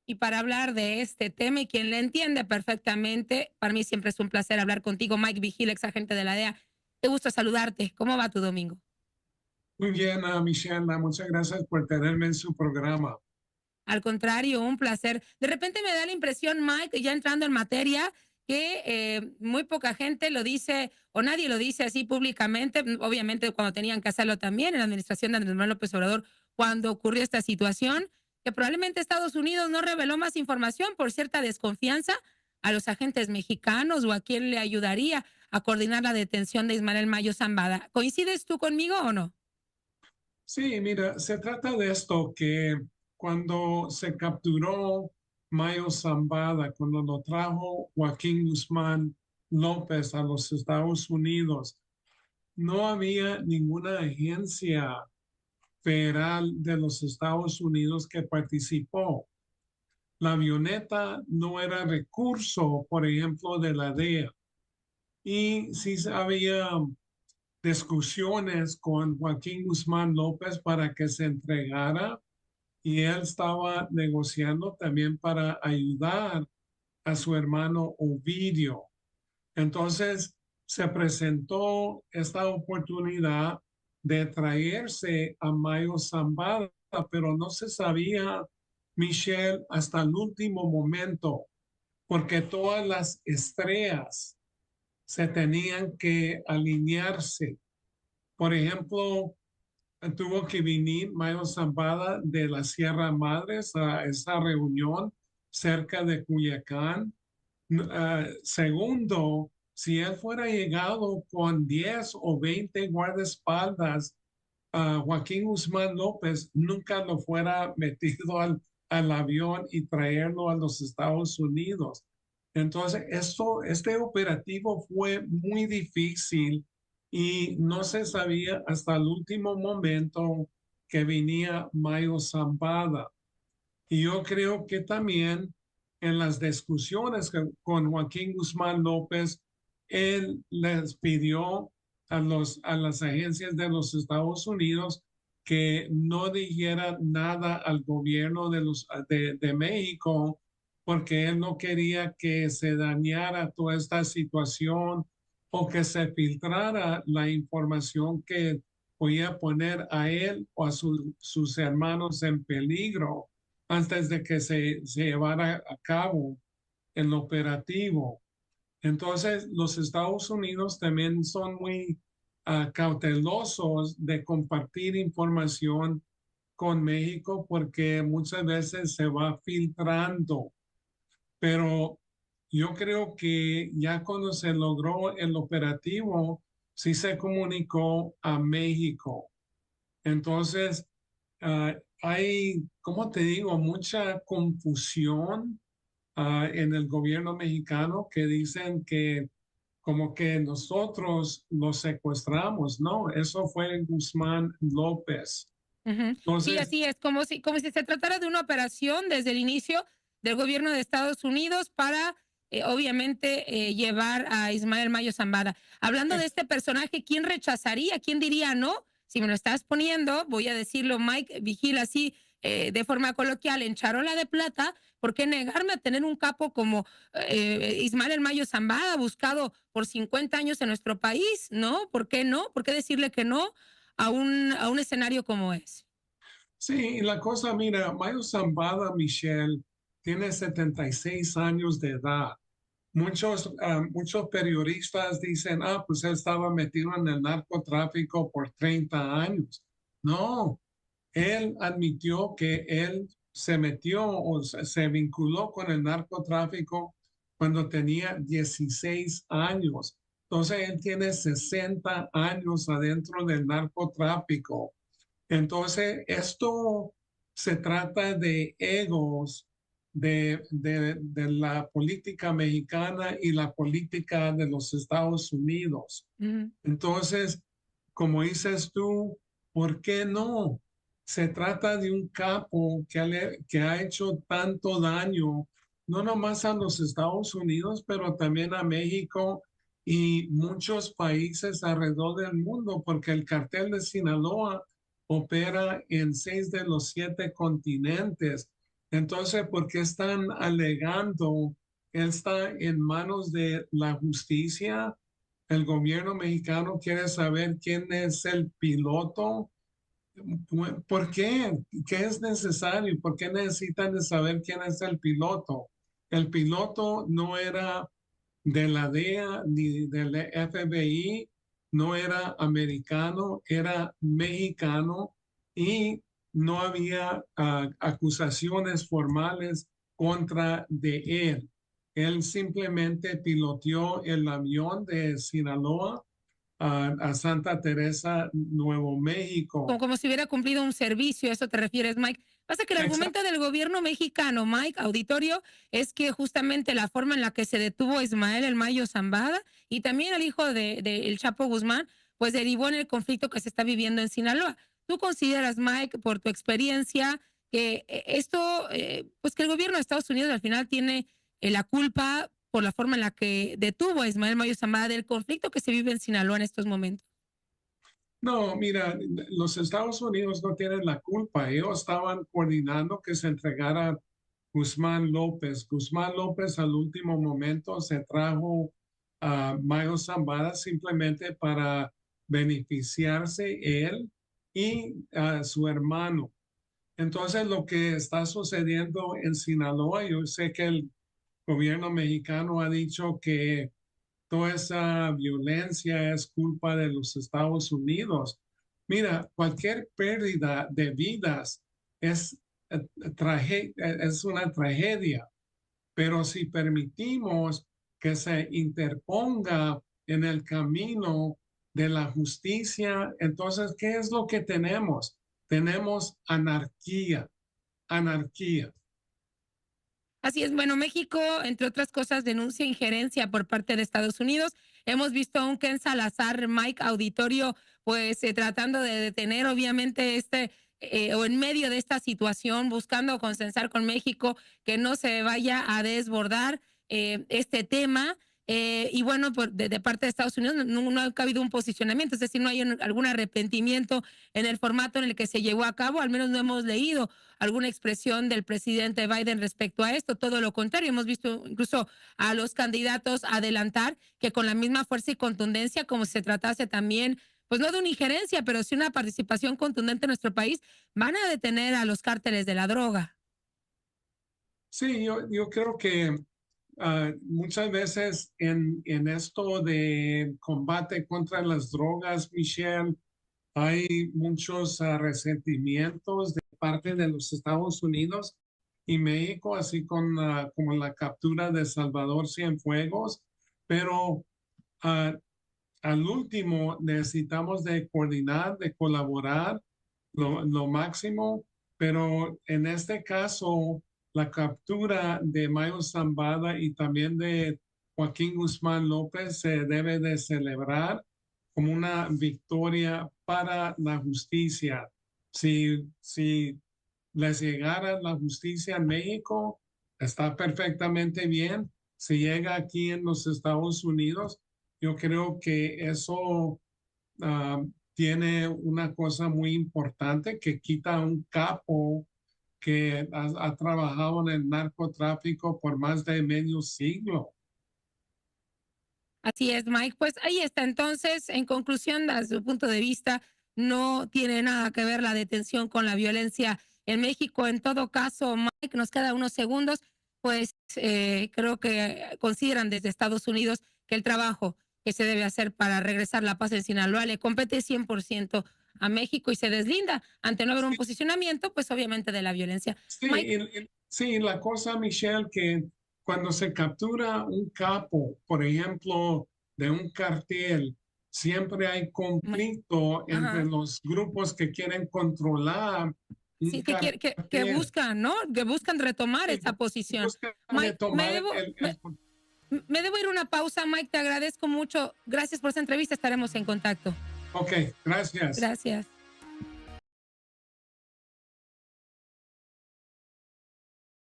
Y para hablar de este tema y quien le entiende perfectamente, para mí siempre es un placer hablar contigo, Mike Vigil, ex agente de la DEA. Qué gusto saludarte. ¿Cómo va tu domingo? Muy bien, Michelle, muchas gracias por tenerme en su programa. Al contrario, un placer. De repente me da la impresión, Mike, ya entrando en materia, que muy poca gente lo dice o nadie lo dice así públicamente. Obviamente, cuando tenían que hacerlo también en la administración de Andrés Manuel López Obrador, cuando ocurrió esta situación, que probablemente Estados Unidos no reveló más información por cierta desconfianza a los agentes mexicanos o a quién le ayudaría a coordinar la detención de Ismael Mayo Zambada. ¿Coincides tú conmigo o no? Sí, mira, se trata de esto que cuando se capturó Mayo Zambada, cuando lo trajo Joaquín Guzmán López a los Estados Unidos, no había ninguna agencia federal de los Estados Unidos que participó. La avioneta no era recurso, por ejemplo, de la DEA. Y sí había discusiones con Joaquín Guzmán López para que se entregara y él estaba negociando también para ayudar a su hermano Ovidio. Entonces se presentó esta oportunidad de traerse a Mayo Zambada, pero no se sabía, Michelle, hasta el último momento, porque todas las estrellas se tenían que alinearse. Por ejemplo, tuvo que venir Mayo Zambada de la Sierra Madres a esa reunión cerca de Culiacán. Segundo, si él fuera llegado con 10 o 20 guardaespaldas, Joaquín Guzmán López nunca lo fuera metido al avión y traerlo a los Estados Unidos. Entonces, este operativo fue muy difícil y no se sabía hasta el último momento que venía Mayo Zambada. Y yo creo que también en las discusiones con Joaquín Guzmán López, él les pidió a las agencias de los Estados Unidos que no dijeran nada al gobierno de México, porque él no quería que se dañara toda esta situación o que se filtrara la información que podía poner a él o a sus hermanos en peligro antes de que se llevara a cabo el operativo. Entonces, los Estados Unidos también son muy cautelosos de compartir información con México porque muchas veces se va filtrando, pero yo creo que ya cuando se logró el operativo, sí se comunicó a México. Entonces, hay, ¿cómo te digo?, mucha confusión en el gobierno mexicano que dicen que como que nosotros los secuestramos. No, eso fue Guzmán López. Ujú. Sí, Entonces, así es, como si se tratara de una operación desde el inicio del gobierno de Estados Unidos para, obviamente, llevar a Ismael Mayo Zambada. Hablando de eh, este personaje, ¿quién rechazaría? ¿Quién diría no? Si me lo estás poniendo, voy a decirlo, Mike, vigila así, de forma coloquial, en charola de plata, ¿por qué negarme a tener un capo como Ismael Mayo Zambada, buscado por 50 años en nuestro país? ¿No? ¿Por qué no? ¿Por qué decirle que no a un escenario como ese? sí, la cosa, mira, Mayo Zambada Michelle tiene 76 años de edad. Muchos periodistas dicen, pues él estaba metido en el narcotráfico por 30 años. No, él admitió que él se metió o se vinculó con el narcotráfico cuando tenía 16 años. Entonces él tiene 60 años adentro del narcotráfico. Entonces esto se trata de egos de la política mexicana y la política de los Estados Unidos. Ujú. Entonces, como dices tú, ¿por qué no? Se trata de un capo que ha hecho tanto daño, no nomás a los Estados Unidos, pero también a México y muchos países alrededor del mundo, porque el cartel de Sinaloa opera en 6 de los 7 continentes. Entonces, ¿por qué están alegando que él está en manos de la justicia? El gobierno mexicano quiere saber quién es el piloto. ¿Por qué? ¿Qué es necesario? ¿Por qué necesitan de saber quién es el piloto? El piloto no era de la DEA ni del FBI, no era americano, era mexicano y no había acusaciones formales contra de él. Él simplemente piloteó el avión de Sinaloa a Santa Teresa, Nuevo Como, México. como si hubiera cumplido un servicio, ¿a eso te refieres, Mike? Pasa que el Exacto. argumento del gobierno mexicano, Mike, auditorio, es que justamente la forma en la que se detuvo a Ismael El Mayo Zambada y también al hijo de El Chapo Guzmán, pues derivó en el conflicto que se está viviendo en Sinaloa. ¿Tú consideras, Mike, por tu experiencia, que esto, pues que el gobierno de Estados Unidos al final tiene la culpa por la forma en la que detuvo a Ismael Mayo Zambada del conflicto que se vive en Sinaloa en estos momentos? No, mira, los Estados Unidos no tienen la culpa. Ellos estaban coordinando que se entregara Guzmán López. Guzmán López al último momento se trajo a Mayo Zambada simplemente para beneficiarse él y a su hermano. Entonces, lo que está sucediendo en Sinaloa, yo sé que el gobierno mexicano ha dicho que toda esa violencia es culpa de los Estados Unidos. Mira, cualquier pérdida de vidas es, es una tragedia, pero si permitimos que se interponga en el camino de la justicia, entonces, ¿qué es lo que tenemos? Tenemos anarquía, anarquía. Así es, bueno, México, entre otras cosas, denuncia injerencia por parte de Estados Unidos. Hemos visto a un Ken Salazar, Mike Auditorio, pues tratando de detener, obviamente, o en medio de esta situación, buscando consensar con México que no se vaya a desbordar este tema. Y bueno, de parte de Estados Unidos no ha habido un posicionamiento, es decir, no hay algún arrepentimiento en el formato en el que se llevó a cabo, al menos no hemos leído alguna expresión del presidente Biden respecto a esto, todo lo contrario, hemos visto incluso a los candidatos adelantar que con la misma fuerza y contundencia, como si se tratase también, pues no de una injerencia, pero sí una participación contundente en nuestro país, van a detener a los cárteles de la droga. Sí, yo creo que muchas veces en esto de combate contra las drogas, Michelle, hay muchos resentimientos de parte de los Estados Unidos y México, así con como la captura de Salvador Cienfuegos, pero ah, al último necesitamos de coordinar, de colaborar lo máximo, pero en este caso, la captura de Mayo Zambada y también de Joaquín Guzmán López se debe de celebrar como una victoria para la justicia. Si les llegara la justicia en México, está perfectamente bien. Si llega aquí en los Estados Unidos, yo creo que eso ah, tiene una cosa muy importante que quita a un capo que ha trabajado en el narcotráfico por más de medio siglo. Así es, Mike. Pues ahí está. Entonces, en conclusión, desde su punto de vista, no tiene nada que ver la detención con la violencia en México. En todo caso, Mike, nos queda unos segundos, pues creo que consideran desde Estados Unidos que el trabajo que se debe hacer para regresar la paz en Sinaloa le compete 100% a México y se deslinda ante no haber un Sí, posicionamiento, pues obviamente de la violencia. sí, Mike, sí, la cosa, Michelle, que cuando se captura un capo, por ejemplo, de un cartel, siempre hay Mike, conflicto entre ajá. los grupos que quieren controlar un Sí, que cartel. buscan, ¿no? Que buscan retomar Sí, esa posición. buscan Mike, retomar me debo ir a una pausa, Mike, te agradezco mucho. Gracias por esta entrevista, estaremos en contacto. Ok, gracias. Gracias.